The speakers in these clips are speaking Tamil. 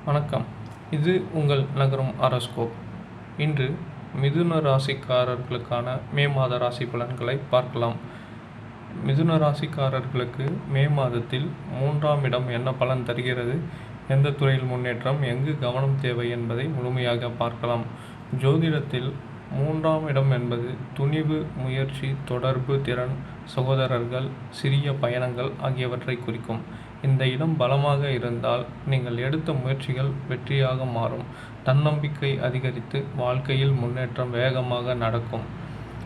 வணக்கம். இது உங்கள் நகரும் ஆரோஸ்கோப். இன்று மிதுன ராசிக்காரர்களுக்கான மே மாத ராசி பலன்களை பார்க்கலாம். மிதுன ராசிக்காரர்களுக்கு மே மாதத்தில் 3ஆம் இடம் என்ன பலன் தருகிறது, எந்த துறையில் முன்னேற்றம், எங்கு கவனம் தேவை என்பதை முழுமையாக பார்க்கலாம். ஜோதிடத்தில் 3ஆம் இடம் என்பது துணிவு, முயற்சி, தொடர்பு திறன், சகோதரர்கள், சிறிய பயணங்கள் ஆகியவற்றை குறிக்கும். இந்த இடம் பலமாக இருந்தால் நீங்கள் எடுத்த முயற்சிகள் வெற்றியாக மாறும். தன்னம்பிக்கை அதிகரித்து வாழ்க்கையில் முன்னேற்றம் வேகமாக நடக்கும்.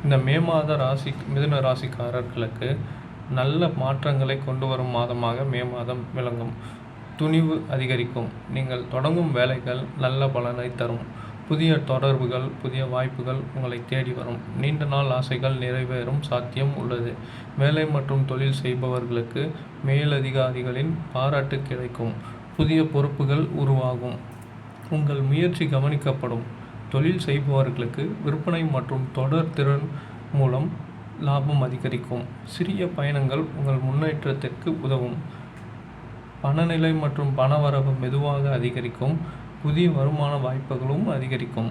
இந்த மே மாத மிதுன ராசிக்காரர்களுக்கு நல்ல மாற்றங்களை கொண்டு வரும் மாதமாக மே மாதம் விளங்கும். துணிவு அதிகரிக்கும். நீங்கள் தொடங்கும் வேலைகள் நல்ல பலனை தரும். புதிய தொடர்புகள், புதிய வாய்ப்புகள் உங்களை தேடி வரும். நீண்ட நாள் ஆசைகள் நிறைவேறும் சாத்தியம் உள்ளது. வேலை மற்றும் தொழில் செய்பவர்களுக்கு மேலதிகாரிகளின் பாராட்டு கிடைக்கும். புதிய பொறுப்புகள் உருவாகும். உங்கள் முயற்சி கவனிக்கப்படும். தொழில் செய்பவர்களுக்கு விற்பனை மற்றும் தொடர் திறன் மூலம் லாபம் அதிகரிக்கும். சிறிய பயணங்கள் உங்கள் முன்னேற்றத்திற்கு உதவும். பணநிலை மற்றும் பணவரவு மெதுவாக அதிகரிக்கும். புதிய வருமான வாய்ப்புகளும் அதிகரிக்கும்.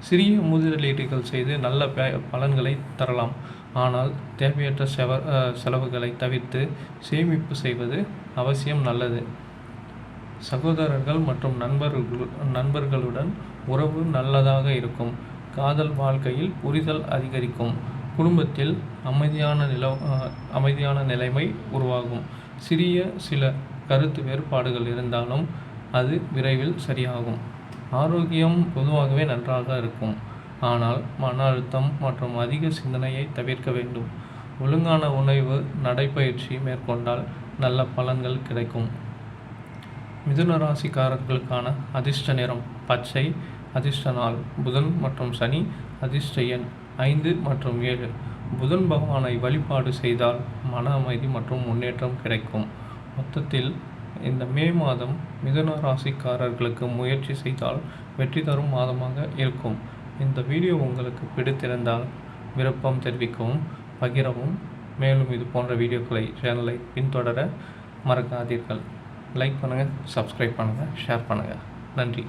சிறிய முதலீடுகள் செய்து நல்ல பலன்களை தரலாம். ஆனால் தேவையற்ற செலவுகளை தவிர்த்து சேமிப்பு செய்வது அவசியம் நல்லது. சகோதரர்கள் மற்றும் நண்பர்களுடன் உறவு நல்லதாக இருக்கும். காதல் வாழ்க்கையில் புரிதல் அதிகரிக்கும். குடும்பத்தில் அமைதியான நிலைமை உருவாகும். சில கருத்து வேறுபாடுகள் இருந்தாலும் அது விரைவில் சரியாகும். ஆரோக்கியம் பொதுவாகவே நன்றாக இருக்கும். ஆனால் மன அழுத்தம் மற்றும் அதிக சிந்தனையை தவிர்க்க வேண்டும். ஒழுங்கான உணவு, நடைப்பயிற்சி மேற்கொண்டால் நல்ல பலன்கள் கிடைக்கும். மிதுன ராசிக்காரர்களுக்கான அதிர்ஷ்ட நிறம் பச்சை. அதிர்ஷ்ட நாள் புதன் மற்றும் சனி. அதிர்ஷ்ட எண் 5 மற்றும் 7. புதன் பகவானை வழிபாடு செய்தால் மன அமைதி மற்றும் முன்னேற்றம் கிடைக்கும். மொத்தத்தில் இந்த மே மாதம் மிதுன ராசிக்காரர்களுக்கு முயற்சி செய்தால் வெற்றி தரும் மாதமாக இருக்கும். இந்த வீடியோ உங்களுக்கு பிடித்திருந்தால் விருப்பம் தெரிவிக்கவும், பகிரவும். மேலும் இது போன்ற வீடியோக்களை சேனலை பின்தொடர மறக்காதீர்கள். லைக் பண்ணுங்கள், சப்ஸ்கிரைப் பண்ணுங்கள், ஷேர் பண்ணுங்கள். நன்றி.